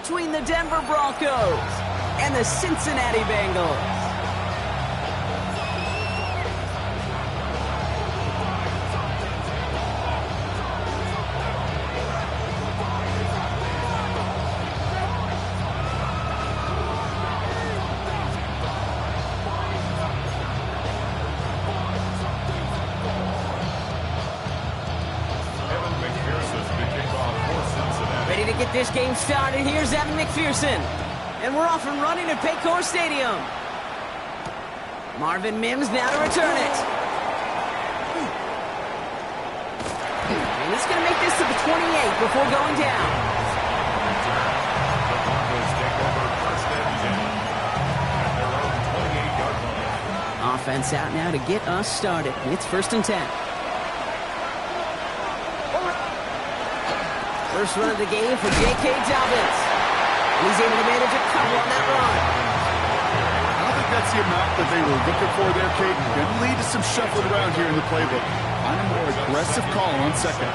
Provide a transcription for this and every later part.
between the Denver Broncos and the Cincinnati Bengals. Ready to get this game started. Here's Evan McPherson. And we're off and running at Paycor Stadium. Marvin Mims now to return it. And he's going to make this to the 28 before going down. The Broncos take over first and 10 at their own 28-yard line. Offense out now to get us started. It's first and 10. First run of the game for J.K. Dobbins. He's able to manage a cover on that run. I don't think that's the amount that they were looking for there, Kate. Going to lead to some shuffling around here in the playbook. Find a more aggressive call on second.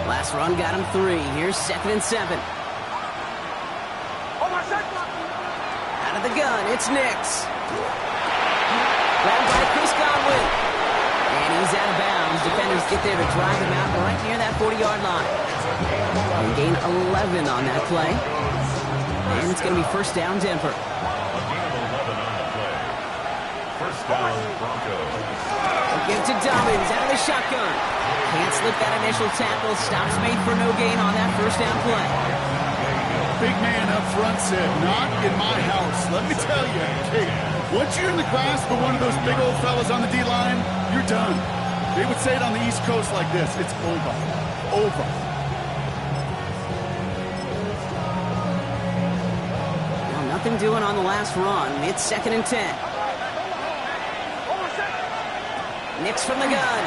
Last run got him 3. Here's second and 7. Out of the gun, it's Nix. Grabbed by Chris Godwin. And he's out of bounds. Defenders get there to drive him out right near that 40-yard line. And gain 11 on that play. And it's going to be first down, Denver. A gain of 11 on the play. First down, Broncos. They'll give to Dobbins out of the shotgun. Can't slip that initial tackle. Stops made for no gain on that first down play. Big man up front said, "Not in my house." Let me tell you, Kate, once you're in the grasp of one of those big old fellas on the D-line, you're done. They would say it on the East Coast like this: it's over. Over. Well, nothing doing on the last run. It's second and 10. Nix from the gun.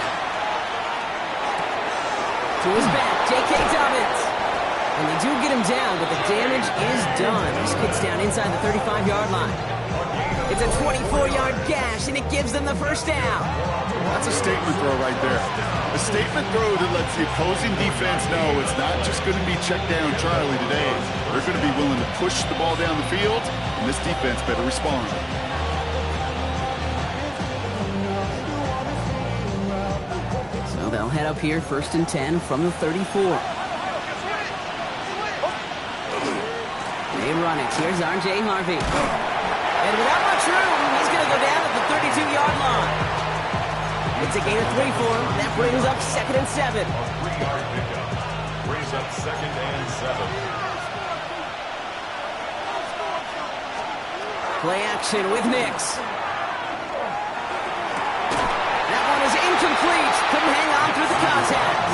To his back, J.K. Dobbins. And they do get him down, but the damage is done. This kid's down inside the 35-yard line. It's a 24-yard gash, and it gives them the first down. That's a statement throw right there. A statement throw that lets the opposing defense know it's not just going to be check down Charlie today. They're going to be willing to push the ball down the field, and this defense better respond. So they'll head up here, first and 10 from the 34. They run it. Here's R.J. Harvey. And without much room, he's going to go down at the 32-yard line. It's a gain of 3 for him. That brings up second and 7. A 3-yard pickup brings up second and 7. Play action with Nix. That one is incomplete. Couldn't hang on through the contact.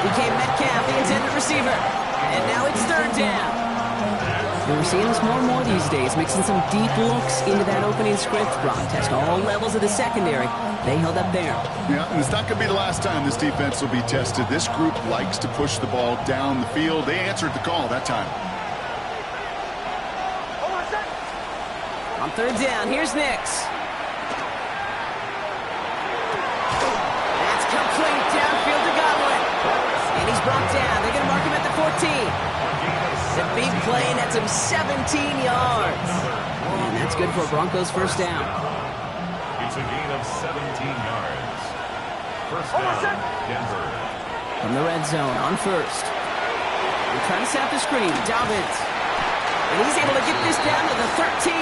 Became Metcalf, the intended receiver. And now it's third down. We're seeing this more and more these days, mixing some deep looks into that opening script. Brock test all levels of the secondary. They held up there. Yeah, and it's not going to be the last time this defense will be tested. This group likes to push the ball down the field. They answered the call that time. On third down, here's Nix. That's complete downfield to Godwin. And he's brought down. They're going to mark him at the 14. The big play, and that's him 17 yards. And that's good for Broncos first down. It's a gain of 17 yards. First down, Denver. From the red zone on first. They're trying to set up the screen. Dobbins. And he's able to get this down to the 13.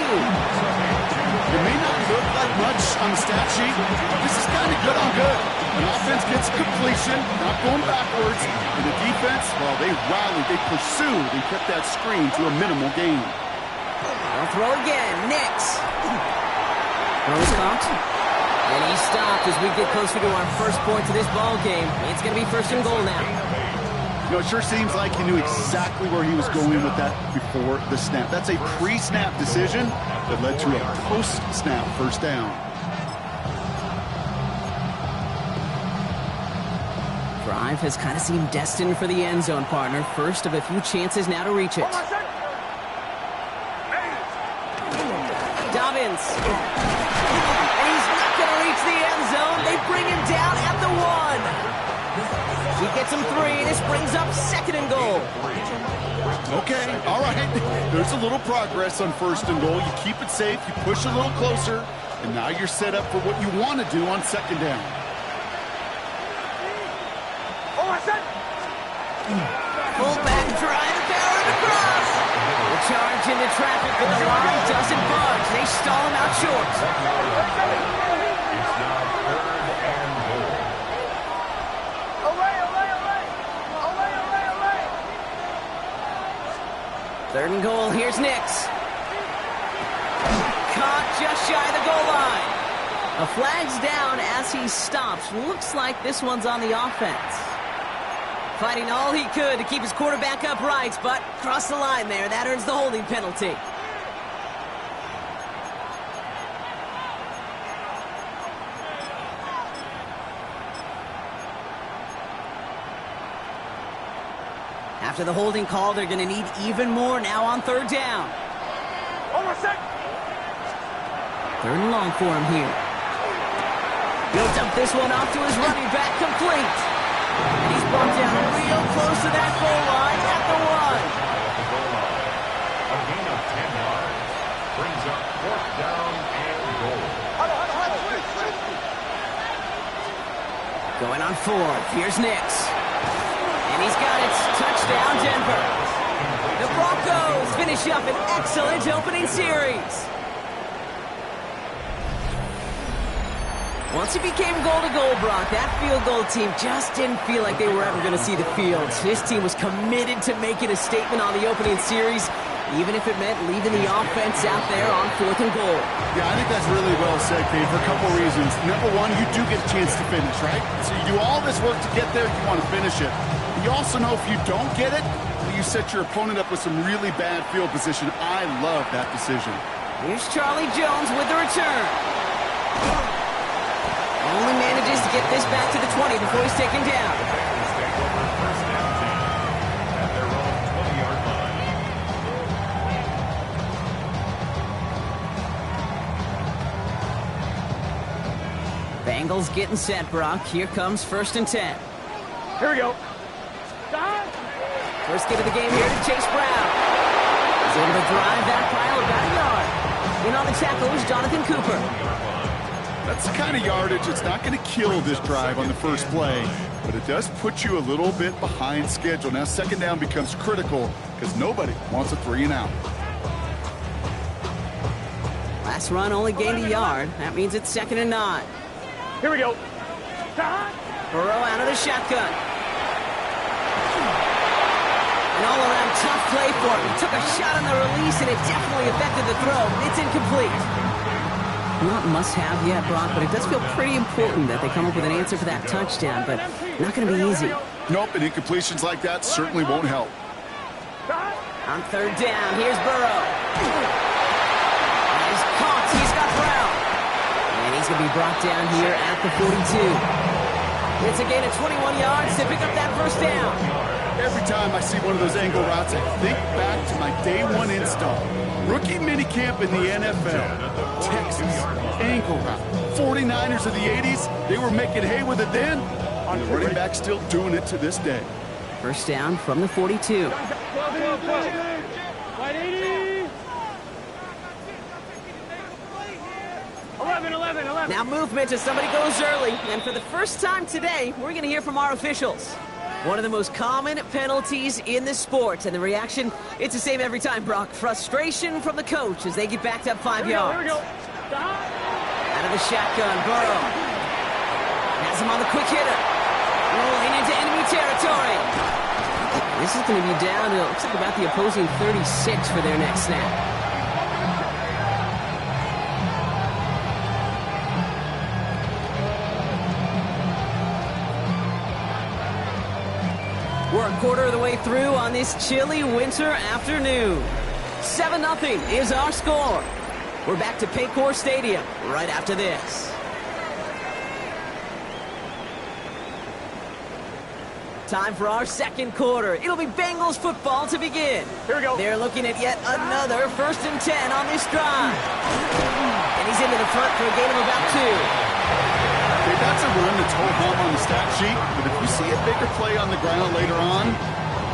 It may not look like much on the stat sheet, but this is kind of good on good. An offense gets completion, not going backwards, and the defense, well, they rallied, they pursued, and kept that screen to a minimal gain. They'll throw again. Nix. Throws caught. And he stopped as we get closer to our first point to this ball game. It's going to be first and goal now. You know, it sure seems like he knew exactly where he was going with that before the snap. That's a pre-snap decision that led to a post-snap first down. Drive has kind of seemed destined for the end zone, partner. First of a few chances now to reach it. Dobbins. up 2nd and goal. Okay, all right. There's a little progress on 1st and goal. You keep it safe, you push a little closer, and now you're set up for what you want to do on 2nd down. Fullback drive, powering across. The charge into traffic, but the line doesn't budge. They stall him out short. It's now 3rd and goal. Third and goal, here's Nix. Caught just shy of the goal line. A flag's down as he stops. Looks like this one's on the offense. Fighting all he could to keep his quarterback upright, but crossed the line there. That earns the holding penalty. After the holding call, they're going to need even more now on 3rd down. 3rd and long for him here. He'll dump this one off to his running back, complete. And he's brought down real close to that goal line at the 1. A gain of 10 yards brings up 4th down and goal. Going on 4th, here's Nix. And he's got it. Touchdown, Denver. The Broncos finish up an excellent opening series. Once it became goal-to-goal, Brock, that field goal team just didn't feel like they were ever going to see the field. His team was committed to making a statement on the opening series, even if it meant leaving the offense out there on 4th and goal. Yeah, I think that's really well said, Dave, for a couple reasons. Number one, you do get a chance to finish, right? So you do all this work to get there, you want to finish it. You also know if you don't get it, you set your opponent up with some really bad field position. I love that decision. Here's Charlie Jones with the return. Only manages to get this back to the 20 before he's taken down. Bengals take over 1st and 10 at their own 20-yard line. Bengals getting set, Brock. Here comes 1st and 10. Here we go. First get of the game here to Chase Brown. He's able to drive that pile about a yard. In on the tackle is Jonathan Cooper. That's the kind of yardage that's not going to kill this drive on the first play, but it does put you a little bit behind schedule. Now 2nd down becomes critical because nobody wants a 3 and out. Last run only gained a yard. That means it's 2nd and 9. Here we go. Burrow out of the shotgun. An all-around tough play for him. He took a shot on the release, and it definitely affected the throw. It's incomplete. Not must-have yet, Brock, but it does feel pretty important that they come up with an answer for that touchdown, but not going to be easy. Nope, and incompletions like that certainly won't help. On 3rd down, here's Burrow. And he's caught. He's got Brown. And he's going to be brought down here at the 42. It's a gain of 21 yards to pick up that 1st down. Every time I see one of those angle routes, I think back to my day 1 install. Rookie minicamp in the NFL. Texas, angle route. 49ers of the 80s, they were making hay with it then. And the running back still doing it to this day. 1st down from the 42. Now movement as somebody goes early. And for the first time today, we're going to hear from our officials. One of the most common penalties in the sport. And the reaction, it's the same every time, Brock. Frustration from the coach as they get backed up 5 yards. Here we go. Out of the shotgun, Burrow. Has him on the quick hitter. Rolling into enemy territory. This is going to be down to, it looks like about the opposing 36 for their next snap. We're a quarter of the way through on this chilly winter afternoon. 7-0 is our score. We're back to Paycor Stadium right after this. Time for our 2nd quarter. It'll be Bengals football to begin. Here we go. They're looking at yet another 1st and 10 on this drive. And he's into the front for a gain of about 2. Okay, that's a run that's ho-hum on the stat sheet, but if you see a bigger play on the ground later on,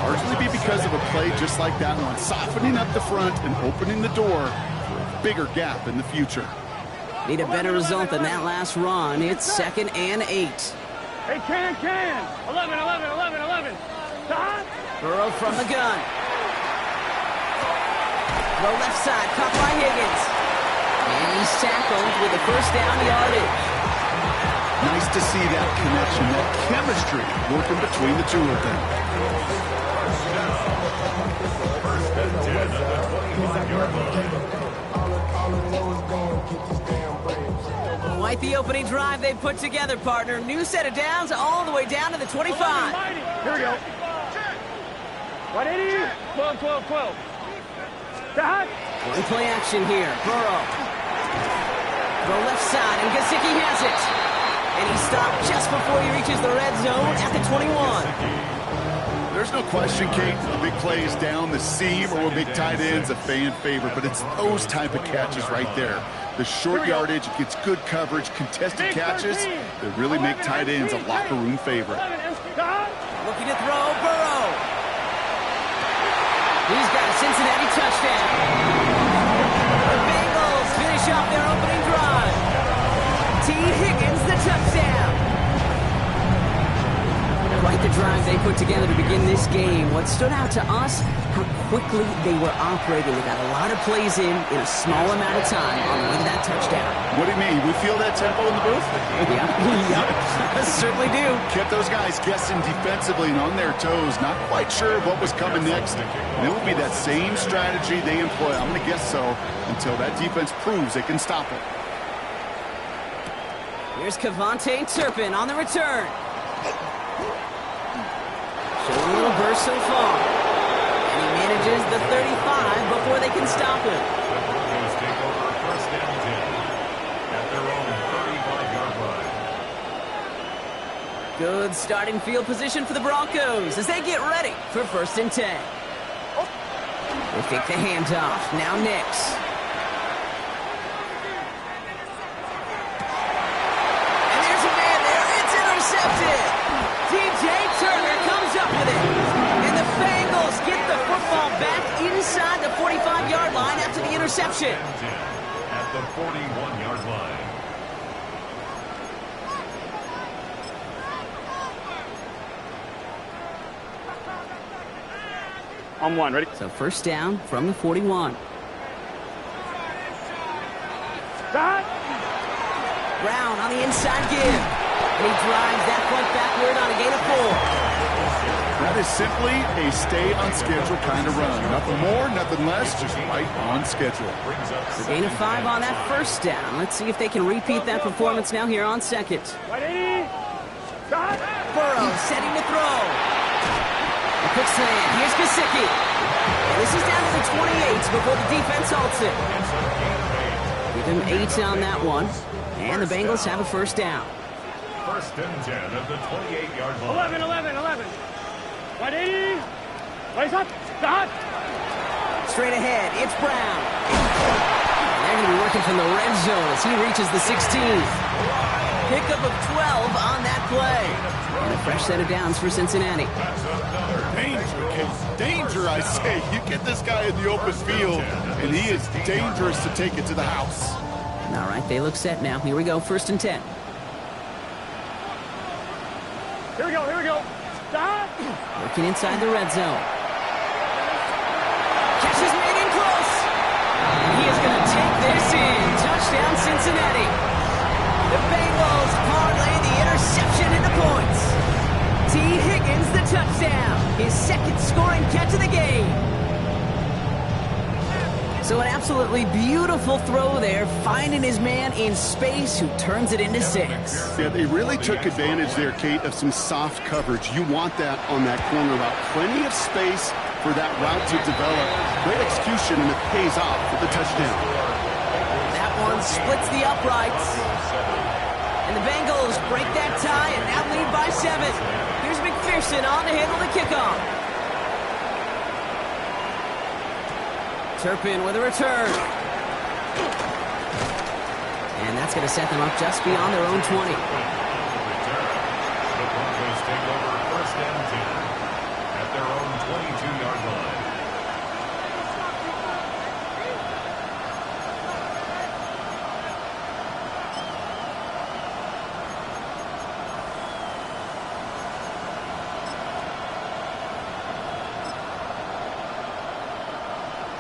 largely be because of a play just like that one, softening up the front and opening the door for a bigger gap in the future. Need a better result than that last run. It's 2nd and 8. Hey, can. 11. Stop. Burrow from the gun. Throw left side, caught by Higgins. And he's tackled with the first down yardage. Nice to see that connection, that chemistry working between the two of them. First and 10 at the 25-yard line. Quite the opening drive they put together, partner. New set of downs all the way down to the 25. Here we go. 180. 12. Stop. One play action here. Burrow. Throw left side, and Gesicki has it. And he stopped just before he reaches the red zone at the 21. There's no question, Kate, the big plays down the seam or big tight ends a fan favorite, but it's those type of catches right there. The short yardage, it gets good coverage, contested catches that really make tight ends a locker room favorite. Looking to throw, Burrow. He's got a Cincinnati touchdown. The Bengals finish off their opening drive. T. Higgins, the touchdown. Quite the drive they put together to begin this game. What stood out to us, how quickly they were operating. They got a lot of plays in a small amount of time on the way to that touchdown. What do you mean? We feel that tempo in the booth? Yeah, certainly do. Kept those guys guessing defensively and on their toes, not quite sure of what was coming next. And it will be that same strategy they employ, I'm going to guess so, until that defense proves they can stop it. Here's Kevontae Turpin on the return. Showing a little burst so far. And he manages the 35 before they can stop him. The Broncos take over first and 10 at their own 35-yard line. Good starting field position for the Broncos as they get ready for first and 10. They fake the handoff. Now Nix. And there's a man there. It's intercepted. DJ Turner comes up with it. And the Bengals get the football back inside the 45-yard line after the interception. At the 41-yard line. On one, ready? So first down from the 41. Stop. Brown on the inside give. And he drives that point backward on a gain of 4. That is simply a stay on schedule kind of run. Nothing more, nothing less, just right on schedule. So gain of 5 on that first down. Let's see if they can repeat that performance now here on second. 180. Stop. Burrow setting to throw. A quick slant. Here's Gesicki. And this is down to the 28 before the defense halts it. Give him 8 on that one. And the Bengals have a first down. First and 10 at the 28-yard line. 11. 180. Raise up. Stop. Straight ahead, it's Brown. They're going to be working from the red zone as he reaches the 16th. Pickup of 12 on that play. And a fresh set of downs for Cincinnati. Danger, Case. Danger, I say. You get this guy in the open field, and he is dangerous to take it to the house. All right, they look set now. Here we go, first and 10. Here we go. Stop. Working inside the red zone. Catch is made in close. He is going to take this in. Touchdown, Cincinnati. The Bengals parlay the interception into points. T. Higgins, the touchdown. His second scoring catch of the game. So an absolutely beautiful throw there, finding his man in space who turns it into 6. Yeah, they really took advantage there, Kate, of some soft coverage. You want that on that corner route. Plenty of space for that route to develop. Great execution, and it pays off with the touchdown. That one splits the uprights. And the Bengals break that tie and now lead by 7. Here's McPherson on to handle the kickoff. Turpin with a return. And that's going to set them up just beyond their own 20. The Broncos take over 1st and 10 at their own 22-yard line.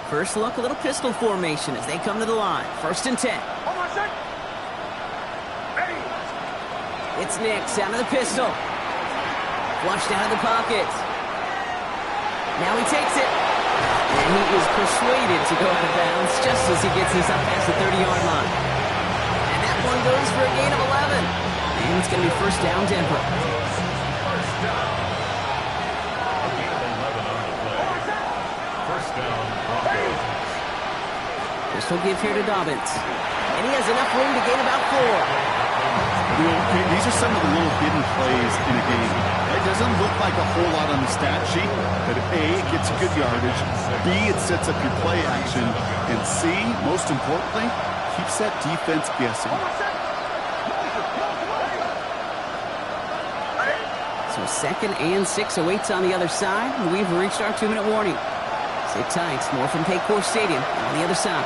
First look, a little pistol formation as they come to the line. 1st and 10. It's Nick, sound of the pistol. Flushed out of the pocket. Now he takes it. And he is persuaded to go out of bounds just as he gets this up past the 30-yard line. And that one goes for a gain of 11. And it's going to be 1st down, Denver. First down. A gain of 11 on the play. 1st down, Broncos. Pistol give here to Dobbins. And he has enough room to gain about 4. You know, these are some of the little hidden plays in a game. It doesn't look like a whole lot on the stat sheet, but A, it gets you good yardage, B, it sets up your play action, and C, most importantly, keeps that defense guessing. So 2nd and 6 awaits on the other side, and we've reached our 2-minute warning. Sit tight, more from Paycor Stadium on the other side.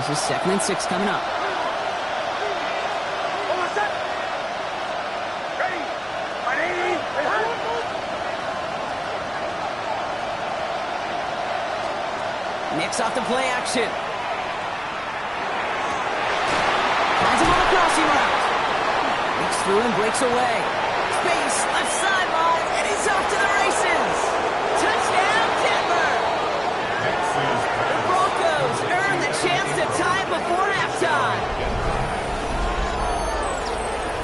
This is 2nd and 6 coming up. Nick's off the play action. Finds him on a crossing route. Leaks through and breaks away. Space, left sideline, and he's off to the races. Touchdown, Denver! The Broncos earn the chance to tie it before halftime.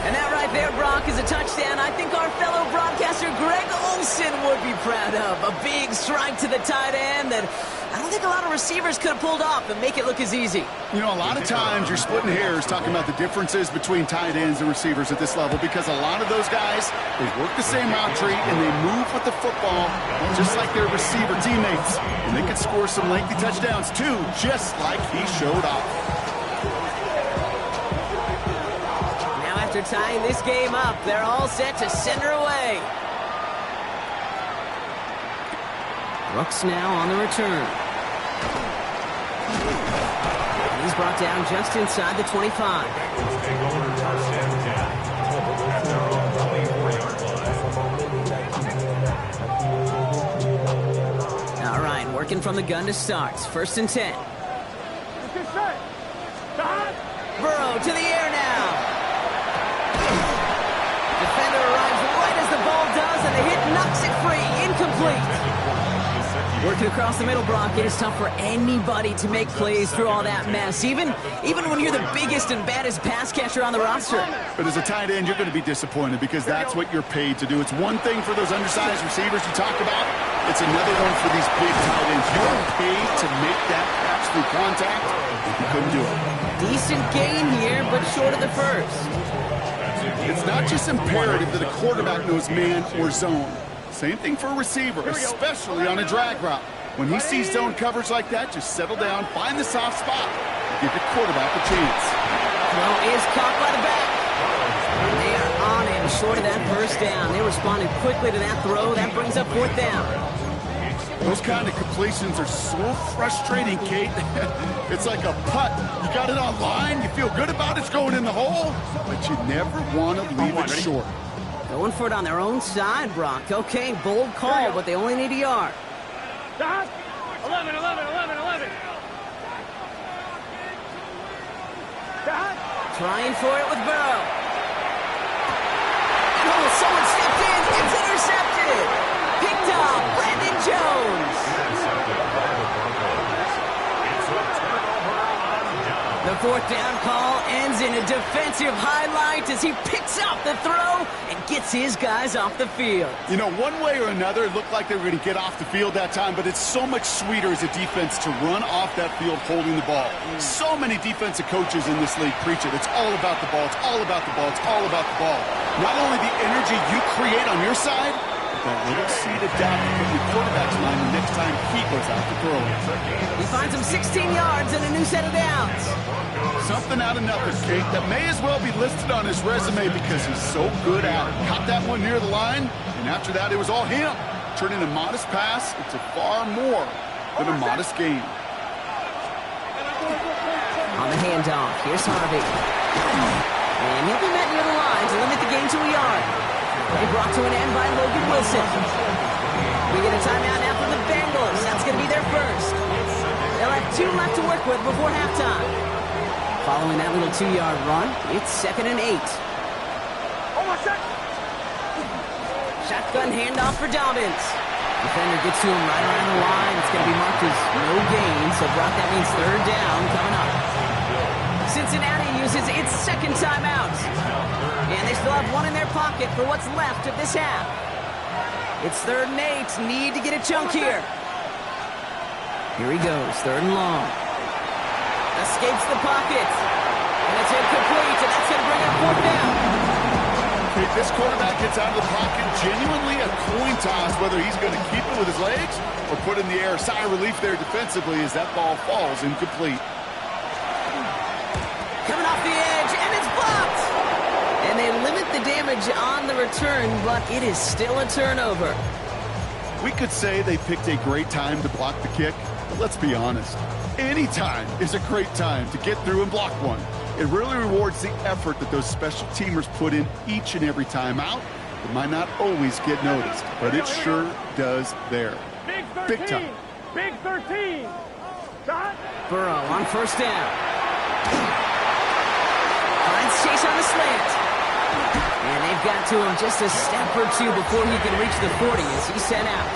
And that right there, Brock, is a touchdown I think our fellow broadcaster Greg Olsen would be proud of. A big strike to the tight end that I don't think a lot of receivers could have pulled off and make it look as easy. You know, a lot of times you're splitting hairs talking about the differences between tight ends and receivers at this level because a lot of those guys, they work the same route tree and they move with the football just like their receiver teammates. And they can score some lengthy touchdowns too, just like he showed off. Now after tying this game up, they're all set to send her away. Brooks now on the return. He's brought down just inside the 25. Take over 1st and 10 at their own 24-yard line. All right, working from the gun to start. 1st and 10. Burrow to the air now. Defender arrives right as the ball does, and the hit knocks it free. Incomplete. Working across the middle, Brock, it is tough for anybody to make plays through all that mess, even when you're the biggest and baddest pass catcher on the roster. But as a tight end, you're going to be disappointed because that's what you're paid to do. It's one thing for those undersized receivers you talk about. It's another one for these big tight ends. You're paid to make that catch through contact. You couldn't do it. Decent gain here, but short of the first. It's not just imperative that a quarterback knows man or zone. Same thing for a receiver, especially on a drag route. When he sees zone coverage like that, just settle down, find the soft spot, and give your quarterback a chance. Throw is caught by the back. They are on him short of that 1st down. They responded quickly to that throw. That brings up 4th down. Those kind of completions are so frustrating, Kate. It's like a putt. You got it on line, you feel good about it's going in the hole, but you never want to leave it short. Going for it on their own side, Brock. Okay, bold call, but they only need a yard. Stop. 11. Stop. Trying for it with Burrow. Oh, someone stepped in. It's intercepted. Picked up. Brandon Jones. The 4th down call ends in a defensive highlight as he picks up the throw and gets his guys off the field. You know, one way or another, it looked like they were going to get off the field that time, but it's so much sweeter as a defense to run off that field holding the ball. So many defensive coaches in this league preach it. It's all about the ball. It's all about the ball. It's all about the ball. Not only the energy you create on your side, that little seed of doubt from the quarterback's mind the next time he goes out to throw it. He finds him 16 yards and a new set of downs. Something out of nothing, Kate, that may as well be listed on his resume because he's so good at it. Caught that one near the line, and after that, it was all him. Turning a modest pass into far more than a modest game. On the handoff, here's Harvey. And he'll be met near the line to limit the game to a yard. Play brought to an end by Logan Wilson. We get a timeout now for the Bengals. That's going to be their first. They'll have 2 left to work with before halftime. Following that little 2-yard run, it's 2nd and 8. Shotgun handoff for Dobbins. Defender gets to him right around the line. It's going to be marked as no gain, so Brock, that means 3rd down coming up. Cincinnati uses its 2nd timeout. And they still have 1 in their pocket for what's left of this half. It's 3rd and 8. Need to get a chunk here. Here he goes, 3rd and long. Escapes the pocket. And it's incomplete, and that's going to bring up 4th down. If this quarterback gets out of the pocket, genuinely a coin toss whether he's going to keep it with his legs or put it in the air. Sigh of relief there defensively as that ball falls incomplete. Coming off the edge, and it's blocked! And they limit the damage on the return, but it is still a turnover. We could say they picked a great time to block the kick, but let's be honest. Any time is a great time to get through and block one. It really rewards the effort that those special teamers put in each and every time out. It might not always get noticed, but it sure does there. Big time. Big 13. Shot. Burrow on 1st down. Finds Chase on the slant. And they've got to him just a step or 2 before he can reach the 40 as he's sent out.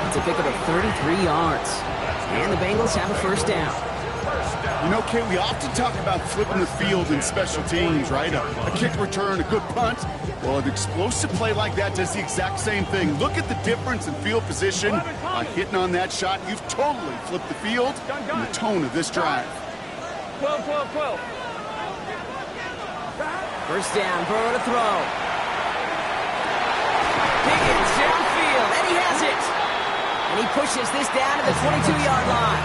It's a pickup of 33 yards. And the Bengals have a 1st down. You know, Kate, we often talk about flipping the field in special teams, right? A kick return, a good punt. Well, an explosive play like that does the exact same thing. Look at the difference in field position. By hitting on that shot, you've totally flipped the field and the tone of this drive. 12, 12, 12. 1st down, Burrow to throw. Higgins downfield, and he has it. And he pushes this down to the 22-yard line.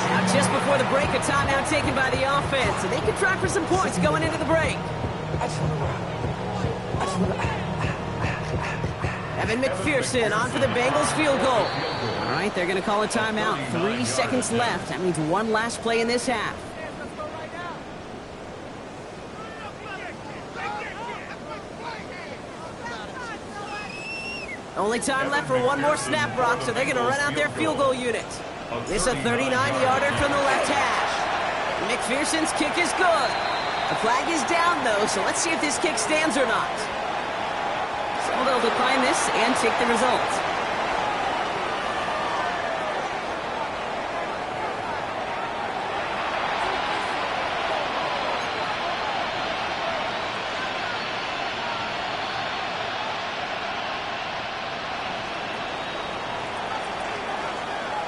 Now, just before the break, a timeout taken by the offense, and they can try for some points going into the break. Evan McPherson on for the Bengals field goal. All right, they're going to call a timeout. 3 seconds left. That means 1 last play in this half. Only time left for 1 more snap, Brock, so they're going to run out their field goal unit. This a 39-yarder from the left hash. McPherson's kick is good. The flag is down, though, so let's see if this kick stands or not. So they'll decline this and take the result.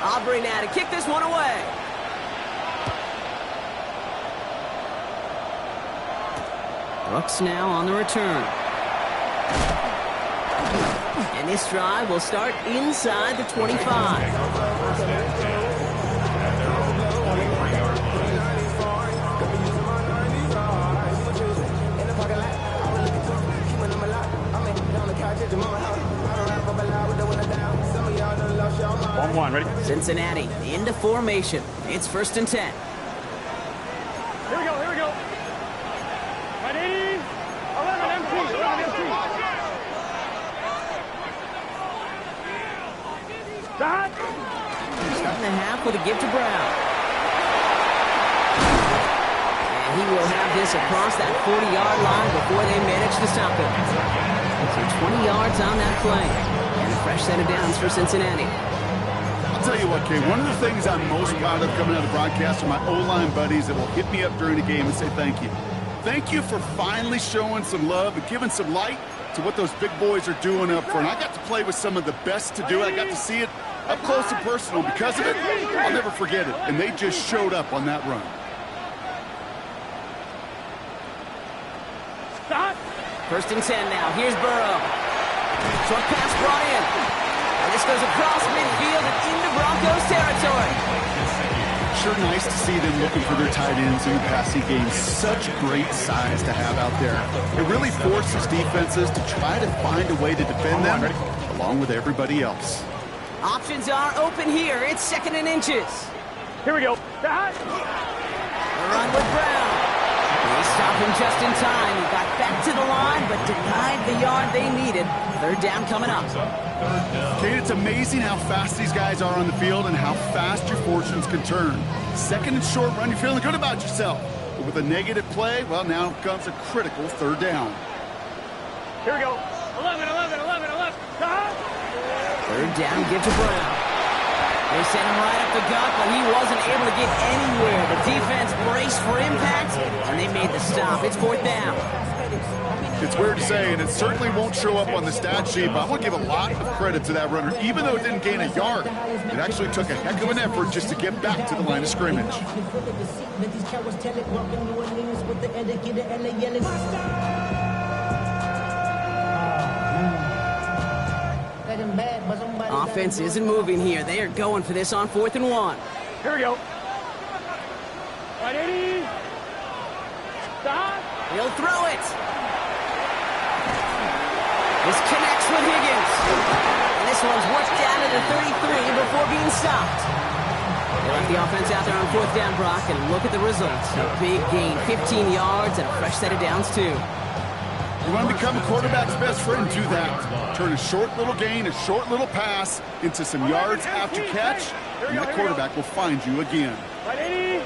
Aubrey now to kick this one away. Brooks now on the return. And this drive will start inside the 25. One, ready? Cincinnati into formation. It's 1st and 10. Here we go, here we go. Ready? 11 empty, 11 empty. Shot. Starting the half with a give to Brown. And he will have this across that 40-yard line before they manage to stop him. So 20 yards on that play. And a fresh set of downs for Cincinnati. I'll tell you what, Kay, one of the things I'm most proud of coming out of the broadcast are my O-line buddies that will hit me up during the game and say thank you. Thank you for finally showing some love and giving some light to what those big boys are doing up front. I got to play with some of the best to do it. I got to see it up close and personal. Because of it, I'll never forget it. And they just showed up on that run. Stop. 1st and 10 now. Here's Burrow. Short pass brought in. And this goes across midfield and into Broncos territory. Sure nice to see them looking for their tight ends in the passing game. Such great size to have out there. It really forces defenses to try to find a way to defend them along with everybody else. Options are open here. It's 2nd and inches. Here we go. The run with Brown. They stop him just in time. He got back to the line, but denied the yard they needed. 3rd down coming up. Kate, it's amazing how fast these guys are on the field and how fast your fortunes can turn. 2nd and short run, you're feeling good about yourself. But with a negative play, well, now comes a critical 3rd down. Here we go. 11. 3rd down, give to Brown. They sent him right up the gut, but he wasn't able to get anywhere. The defense braced for impact, and they made the stop. It's 4th down. It's weird to say, and it certainly won't show up on the stat sheet, but I want to give a lot of credit to that runner. Even though it didn't gain a yard, it actually took a heck of an effort just to get back to the line of scrimmage. Offense isn't moving here. They are going for this on 4th and 1. Here we go. Right, 80. Stop. He'll throw it. This connects with Higgins. And this one's worked down to the 33 before being stopped. They left the offense out there on 4th down, Brock, and look at the results. A big gain, 15 yards, and a fresh set of downs, too. You want to become a quarterback's best friend, do that. Turn a short little gain, a short little pass into some yards after catch, and that quarterback will find you again. Right, 80.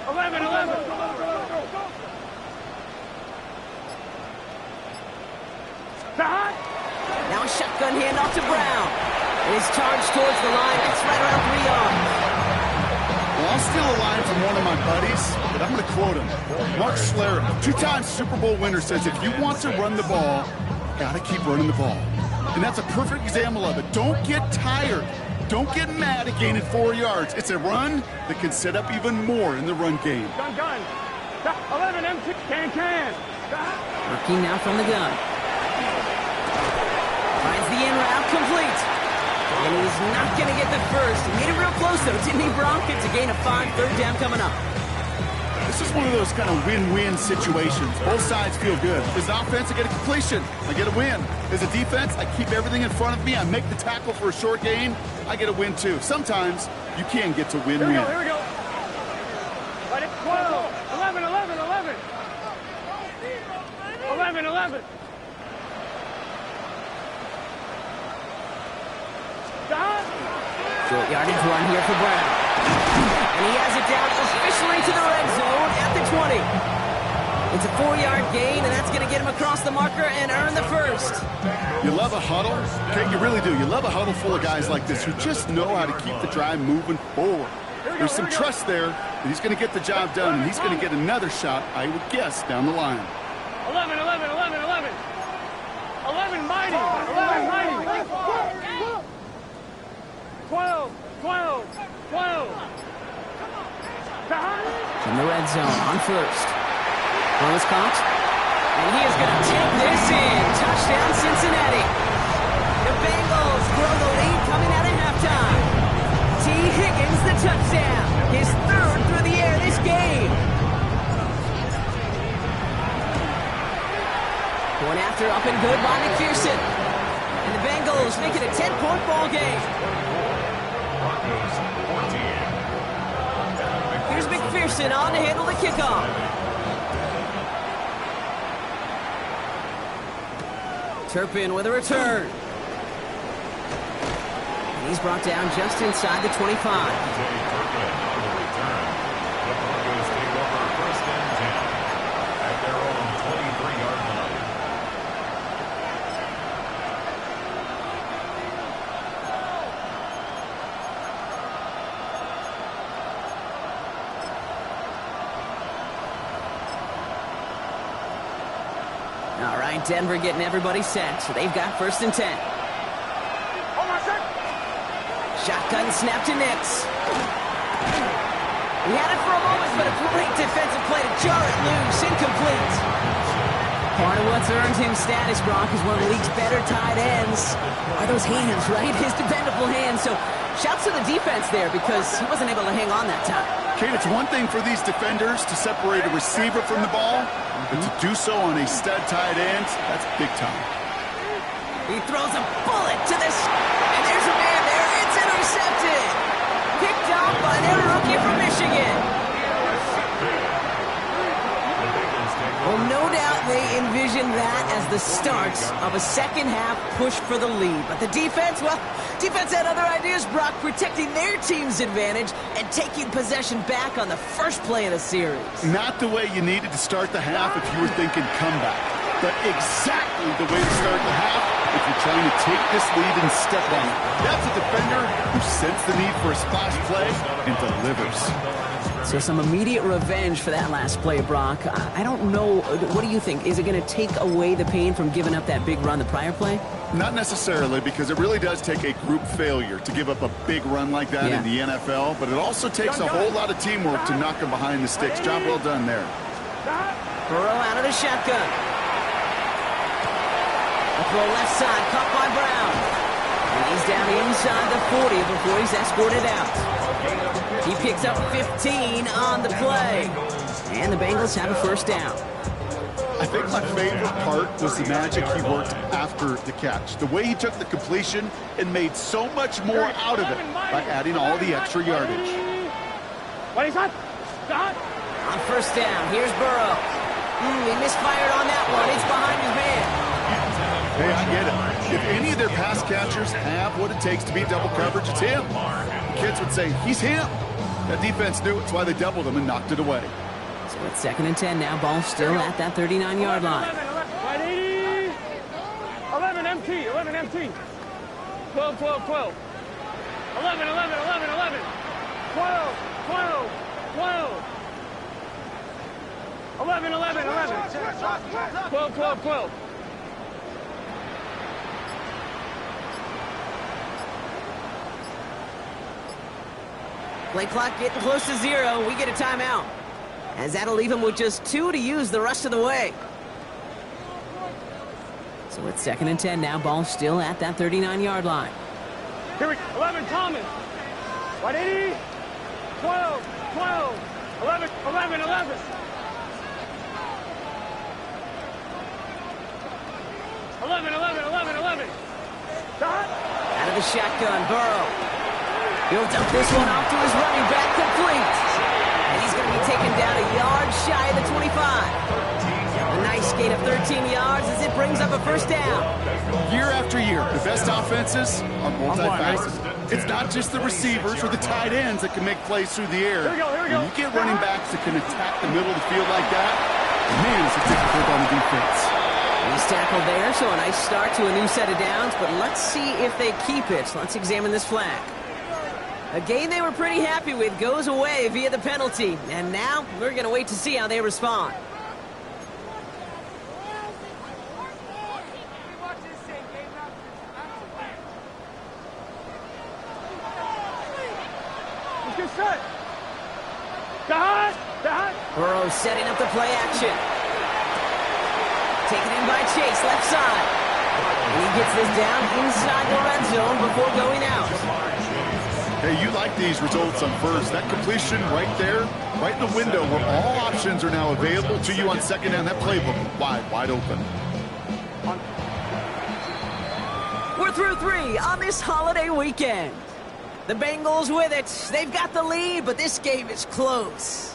11. Now a shotgun handoff to Brown. And his charge towards the line. It's right around 3 yards. Well, I'll steal a line from one of my buddies, but I'm going to quote him. Mark Schler, 2-time Super Bowl winner, says if you want to run the ball, you got to keep running the ball. And that's a perfect example of it. Don't get tired. Don't get mad at gaining 4 yards. It's a run that can set up even more in the run game. Gun. 11, M2, can. Working now from the gun. Finds the in route complete. And he's not going to get the first. He made it real close, though, didn't he, Brock? It's a gain of 5, 3rd down coming up. This is one of those kind of win-win situations. Both sides feel good. As an offense, I get a completion. I get a win. As a defense, I keep everything in front of me. I make the tackle for a short gain. I get a win, too. Sometimes you can get to win-win. Here we go. Right at 12. 11. 11. Short yardage run here for Brown. And he has it down officially to the red zone at the 20. It's a 4-yard gain, and that's going to get him across the marker and earn the first. You love a huddle? Okay, you really do. You love a huddle full of guys like this who just know how to keep the drive moving forward. There's some trust there that he's going to get the job done, and he's going to get another shot, I would guess, down the line. 11 mighty. 12. In the red zone on first. Throw is caught. And he is going to take this in. Touchdown, Cincinnati. The Bengals grow the lead coming out of halftime. T. Higgins, the touchdown. His 3rd through the air this game. Going after up and good by McPherson. And the Bengals make it a 10-point ball game. Here's McPherson on to handle the kickoff. Turpin with a return. And he's brought down just inside the 25. All right, Denver getting everybody set, so they've got 1st and 10. Shotgun snap to Nix. He had it for a moment, but a great defensive play to jar it loose. Incomplete. Part of what's earned him status, Brock, is one of the league's better tight ends are those hands, right? His dependable hands. So shouts to the defense there because he wasn't able to hang on that time. Kate, it's one thing for these defenders to separate a receiver from the ball, but to do so on a stud tight end, that's big time. He throws a bullet to this, and there's a man there. It's intercepted. Picked off by their rookie from Michigan. Well, no doubt they envisioned that as the start of a second-half push for the lead. But the defense, well, defense had other ideas, Brock, protecting their team's advantage and taking possession back on the first play of the series. Not the way you needed to start the half if you were thinking comeback, but exactly the way to start the half if you're trying to take this lead and step on it. That's a defender who sensed the need for a splash play and delivers. So some immediate revenge for that last play, Brock. I don't know. What do you think? Is it going to take away the pain from giving up that big run the prior play? Not necessarily, because it really does take a group failure to give up a big run like that in the NFL, but it also takes a whole lot of teamwork to knock them behind the sticks. Job well done there. Burrow out of the shotgun. A throw left side, caught by Brown. And he's down inside the 40 before he's escorted out. He picks up 15 on the play. And the Bengals have a first down. I think my favorite part was the magic he worked after the catch. The way he took the completion and made so much more out of it by adding all the extra yardage. What is that? On first down, here's Burrow. He misfired on that one. It's behind his man. Hey, I get it. If any of their pass catchers have what it takes to beat double coverage, it's him. The kids would say, he's him. That defense knew it's why they doubled him and knocked it away. So it's 2nd and 10 now. Ball still at that 39-yard line. 11 MT, 11 MT. 12, 12, 12. 11, 11, 11, 11. 12, 12, 12. 11, 11, 11. 12, 12, 12. Play clock getting close to 0. We get a timeout, as that'll leave him with just 2 to use the rest of the way. So it's 2nd and 10 now. Ball still at that 39-yard line. Here we go. 11, Thomas. 180. 12, 12. 11, 11, 11. 11, 11, 11, 11. Dot. Out of the shotgun, Burrow. He'll dump this one off to his running back, complete. And he's going to be taken down a yard shy of the 25. A nice gain of 13 yards as it brings up a first down. Year after year, the best offenses are multifaceted. It's not just the receivers or the tight ends that can make plays through the air. Here we go, here we go. When you get running backs that can attack the middle of the field like that, man, it's a difficult on the defense. He's tackled there, so a nice start to a new set of downs, but let's see if they keep it. Let's examine this flag. A game they were pretty happy with goes away via the penalty. And now we're going to wait to see how they respond. Burrow setting up the play action. Taken in by Chase, left side. And he gets this down inside the red zone before going out. Hey, you like these results on first. That completion right there, right in the window where all options are now available to you on second down. That playbook wide open. We're through 3 on this holiday weekend. The Bengals with it. They've got the lead, but this game is close.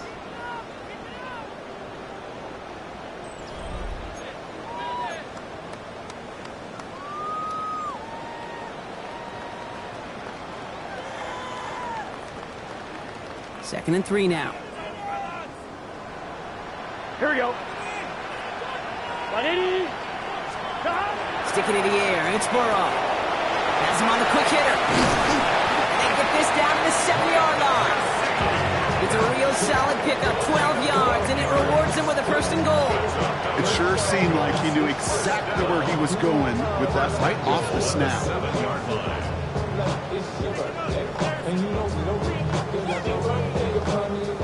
Second and 3 now. Here we go. 180. Sticking it in the air, and it's Burrow. Has him on the quick hitter. And they get this down to the 7-yard line. It's a real solid pickup, 12 yards, and it rewards him with a first and goal. It sure seemed like he knew exactly where he was going with that right off the snap.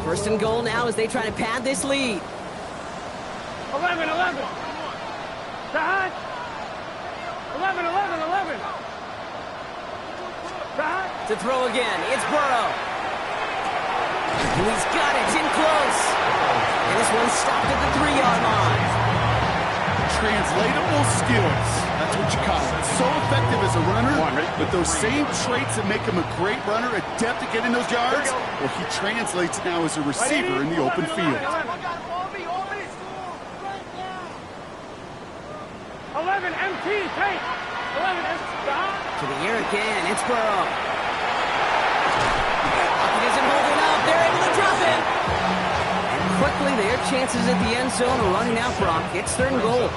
First and goal now as they try to pad this lead. 11, 11. Back. 11, 11, 11. Back. To throw again, it's Burrow. And he's got it, in close. And this one stopped at the 3-yard line. Translatable skills. That's what you call it. So effective as a runner, but those same traits that make him a great runner, adept at getting those yards, well, he translates now as a receiver in the open field. 11 MT, take. 11 MT. To the air again, it's Burrow. He isn't holding up. They're able to drop it. And quickly, their chances at the end zone are running out, Brock. It's 3rd and goal.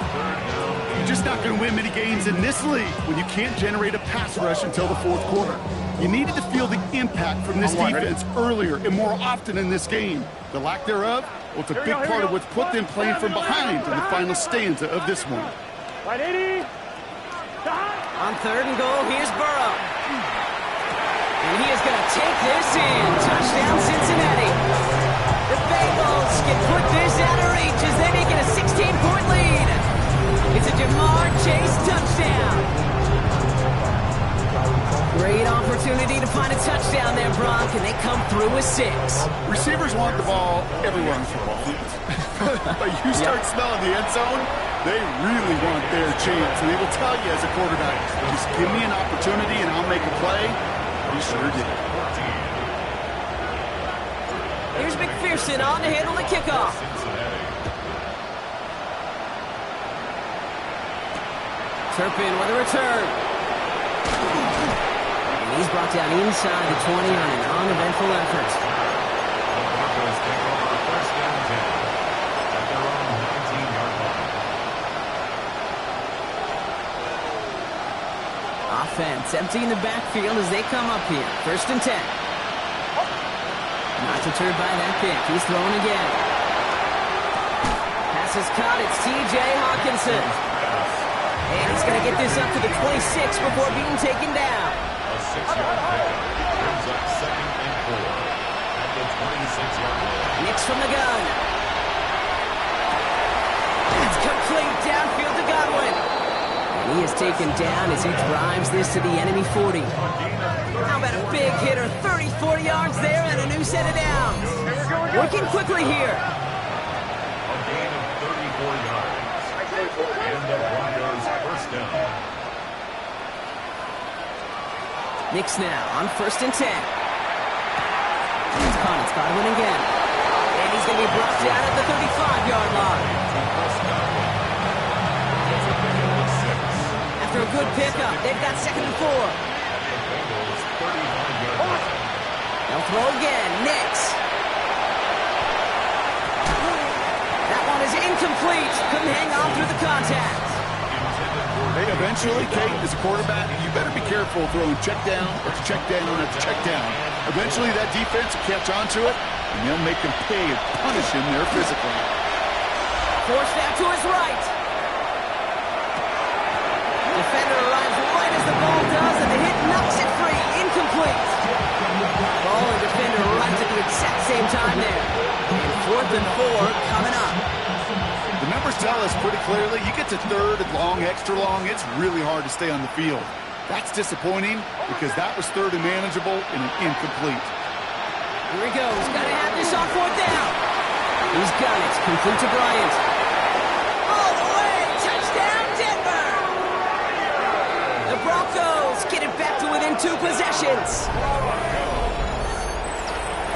You're just not going to win many games in this league when you can't generate a pass rush until the 4th quarter. You needed to feel the impact from this defense earlier and more often in this game. The lack thereof, well, it's a big part of what's put them playing from behind in the final stanza of this one. Right, 80. On 3rd and goal, here's Burrow. And he is going to take this in. Touchdown, Cincinnati. The Bengals can put this out of reach as they make it a 16-point lead. It's a Jamar Chase touchdown. Great opportunity to find a touchdown there, Brock, and they come through with 6. Receivers want the ball everywhere on the football field. But you start smelling the end zone, they really want their chance. And they will tell you as a quarterback, just give me an opportunity and I'll make a play. He sure did. Here's McPherson on to handle the kickoff. Turpin with a return. And he's brought down inside the 20 on an uneventful effort. Offense emptying the backfield as they come up here. 1st and 10. Not deterred by that pick. He's throwing again. Pass is caught. It's T.J. Hawkinson. And he's going to get this up to the 26 before being taken down. A 6-yard pick brings up 2nd and 4 at the 26-yard line. Nix from the gun. It's complete downfield to Godwin. And he is taken down as he drives this to the enemy 40. How about a big hitter? 34 yards there and a new set of downs. Working quickly here. A gain of 34 yards. And the Broncos 1st down. Nix now on 1st and 10. It's Godwin again. And he's going to be brought down at the 35-yard line. After a good pickup, they've got 2nd and 4. They'll throw again. Nix. That one is incomplete. Couldn't hang on through the contact. Hey, eventually, Kate, as a quarterback, you better be careful throwing check down after check down after check down. Eventually, that defense will catch on to it, and they'll make him pay and punish him there physically. Forced out to his right. Defender arrives right as the ball does, and the hit knocks it free. Incomplete. Ball and defender arrives at the exact same time there. And 4th and 4 coming up. The numbers tell us pretty clearly, you get to 3rd and long, extra long, it's really hard to stay on the field. That's disappointing because that was 3rd and manageable and an incomplete. Here he goes. Got to have this on 4th down. He's got it. Complete to Bryant. All the way. Touchdown, Denver. The Broncos get it back to within 2 possessions.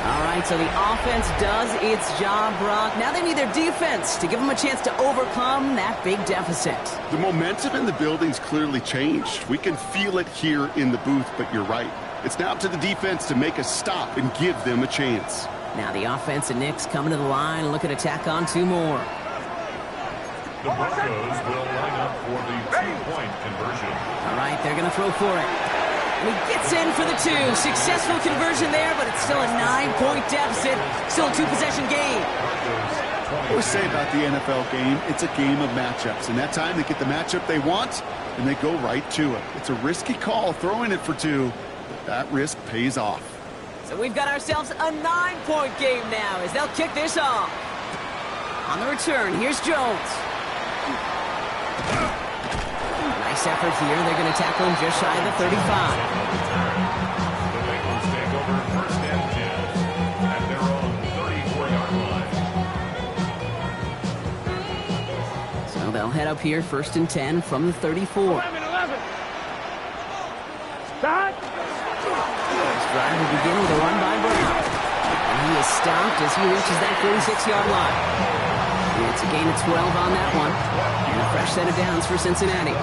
All right, so the offense does its job, Brock. Now they need their defense to give them a chance to overcome that big deficit. The momentum in the building's clearly changed. We can feel it here in the booth, but you're right. It's now up to the defense to make a stop and give them a chance. Now the offense and Knicks coming to the line, looking to tack on 2 more. The Broncos will line up for the 2-point conversion. All right, they're going to throw for it. And he gets in for the 2. Successful conversion there, but it's still a 9-point deficit. Still a 2-possession game. I always say about the NFL game, it's a game of matchups. And that time they get the matchup they want, and they go right to it. It's a risky call throwing it for 2, but that risk pays off. So we've got ourselves a 9-point game now as they'll kick this off. On the return, here's Jones. Nice effort here. They're going to tackle him just shy of the 35. The Bengals take over first and 10 at their own 34-yard line. So they'll head up here first and 10 from the 34. 11. Start. This drive will begin with a run by Brown. And he is stopped as he reaches that 46-yard line. It's a gain of 12 on that one. And a fresh set of downs for Cincinnati.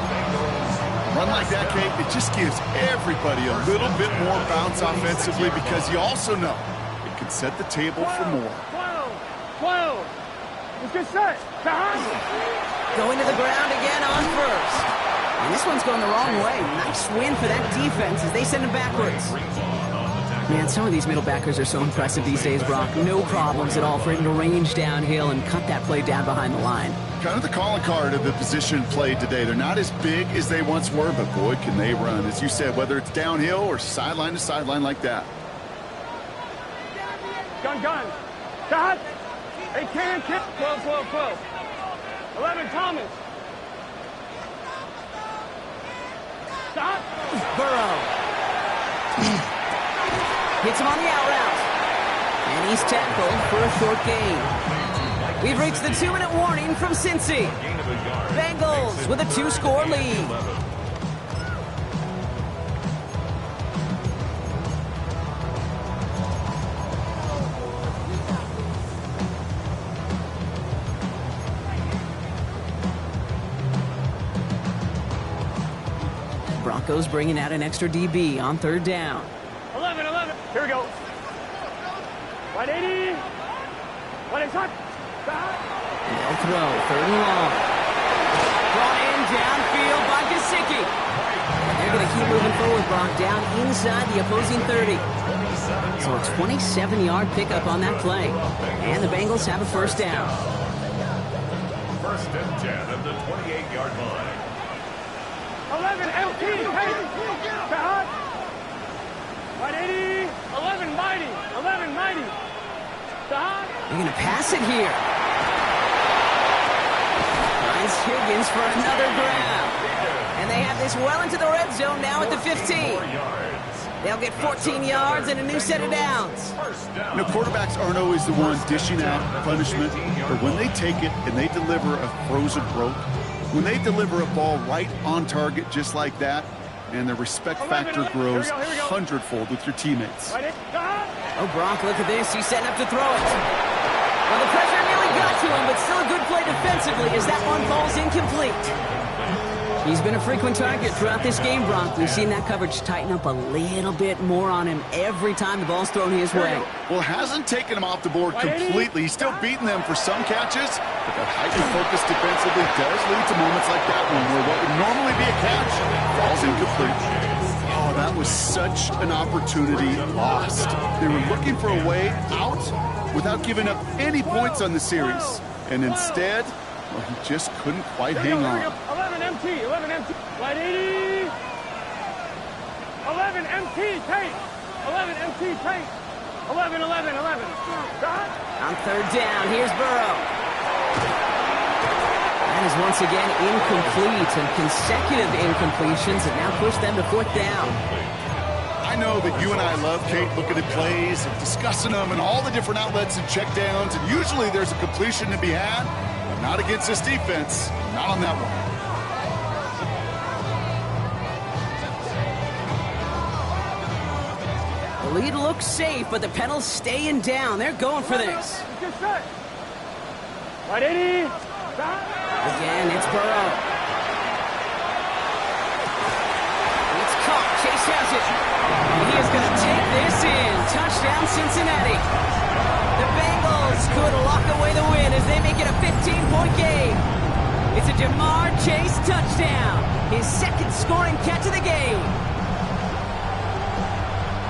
Run like that, Kate, it just gives everybody a little bit more bounce offensively because you also know it can set the table for more. 12. Let's get set. Start. Going to the ground again on first. And this one's going the wrong way. Nice win for that defense as they send him backwards. Man, some of these middle backers are so impressive these days, Brock. No problems at all for him to range downhill and cut that play down behind the line. Kind of the calling card of the position played today. They're not as big as they once were, but boy, can they run. As you said, whether it's downhill or sideline to sideline like that. Gun. Start. They can kick. 12. 11, Thomas. Stop. Burrow. Hits him on the out route. And he's tackled for a short gain. We've reached the 2-minute warning from Cincy. Bengals with a 2-score lead. Broncos bringing out an extra DB on third down. 11. Here we go. 180. 180. They'll throw third and long. Brought in downfield by Gesicki. They're going to keep moving forward, Brock, down inside the opposing 30. So a 27-yard pickup on that play. And the Bengals have a first down. First and 10 at the 28-yard line. 11, LT, hey, start. 180, 11, mighty, start. They're going to pass it here. Finds Higgins for another grab. And they have this well into the red zone now at the 15. They'll get 14 yards and a new set of downs. You know, quarterbacks aren't always the ones dishing out punishment, but when they take it and they deliver a frozen rope, when they deliver a ball right on target just like that, and the respect factor grows hundredfold with your teammates. Oh, Brock, look at this. He's setting up to throw it. Well, the pressure nearly got to him, but still a good play defensively as that one falls incomplete. He's been a frequent target throughout this game, Brock. We've seen that coverage tighten up a little bit more on him every time the ball's thrown his way. Well, hasn't taken him off the board completely. He's still beating them for some catches, but that heightened focus defensively does lead to moments like that one where what would normally be a catch falls incomplete. Oh, that was such an opportunity lost. They were looking for a way out without giving up any points on the series. And instead, well, he just couldn't quite hang on. 11 MT. 180. 11 MT, take. 11 MT, take. 11. Start. On third down, here's Burrow. That is once again incomplete, and consecutive incompletions have now pushed them to fourth down. I know that you and I love, Kate, looking at plays and discussing them and all the different outlets and checkdowns, and usually there's a completion to be had, but not against this defense, not on that one. The lead looks safe, but the Penals staying down. They're going for this. 180. Again, it's Burrow. It's caught. Chase has it. He is going to take this in. Touchdown, Cincinnati. The Bengals could lock away the win as they make it a 15-point game. It's a Jamar Chase touchdown. His second scoring catch of the game.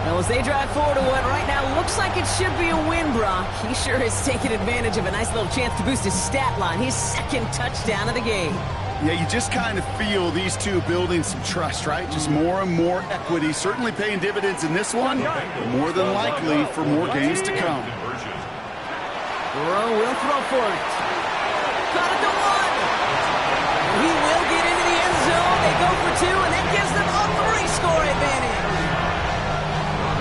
Well, as they drive forward to what right now looks like it should be a win, Brock, he sure is taking advantage of a nice little chance to boost his stat line. His second touchdown of the game. Yeah, you just kind of feel these two building some trust, right? Just more and more equity. Certainly paying dividends in this one, but more than likely for more games to come. Burrow will throw for it. Caught at the one. He will get into the end zone. They go for two, and that gives them a 3-score advantage.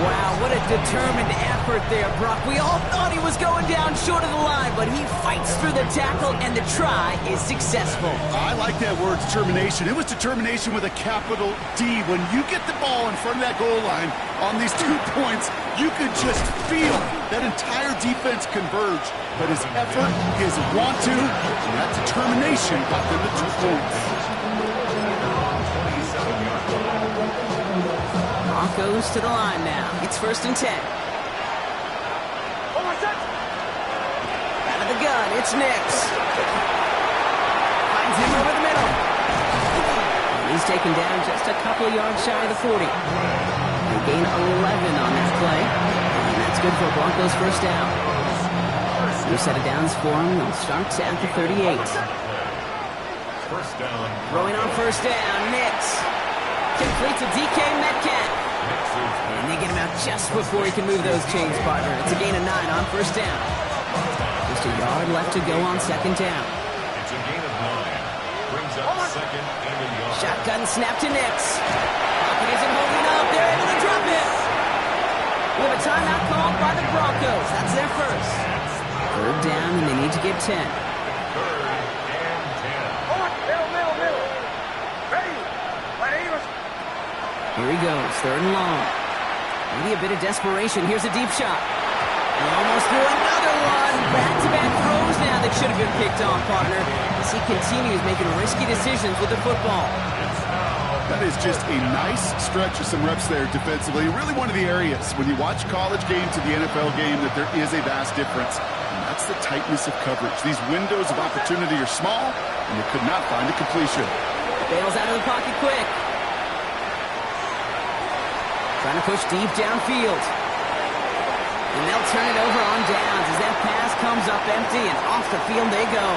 Wow, what a determined effort there, Brock. We all thought he was going down short of the line, but he fights through the tackle, and the try is successful. I like that word, determination. It was determination with a capital D. When you get the ball in front of that goal line on these 2 points, you could just feel that entire defense converge. But his effort, his want-to, and that determination got them to 2 points. Broncos to the line now. It's 1st and 10. Out of the gun, it's Nix. Finds him over the middle. He's taken down just a couple of yards shy of the 40. They gain 11 on that play. And that's good for Broncos' 1st down. New set of downs for him. They'll start at the 38. 1st down. Throwing on 1st down, Nix. Complete to DK Metcalf. And they get him out just before he can move those chains, partner. It's a gain of 9 on 1st down. Just a yard left to go on 2nd down. It's a gain of 9. Brings up 2nd and a yard. Shotgun snap to Nix. Pocket isn't holding up. They're able to drop it. We have a timeout called by the Broncos. That's their 1st. 3rd down, and they need to get 10. 3rd and 10. Middle. Ready. Here he goes, 3rd and long. Maybe a bit of desperation. Here's a deep shot. And almost threw another one. Back-to-back throws now that should have been picked off, partner. As he continues making risky decisions with the football. That is just a nice stretch of some reps there defensively. Really one of the areas when you watch college game to the NFL game that there is a vast difference. And that's the tightness of coverage. These windows of opportunity are small, and they could not find a completion. Bails out of the pocket quick. Trying to push deep downfield. And they'll turn it over on downs as that pass comes up empty, and off the field they go.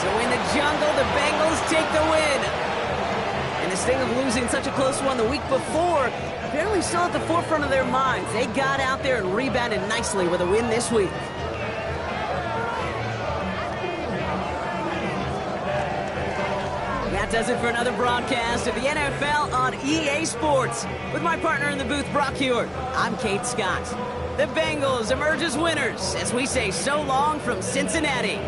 So in the jungle, the Bengals take the win. And the sting of losing such a close one the week before, apparently still at the forefront of their minds. They got out there and rebounded nicely with a win this week. That does it for another broadcast of the NFL on EA Sports. With my partner in the booth, Brock Hewitt, I'm Kate Scott. The Bengals emerge as winners as we say so long from Cincinnati.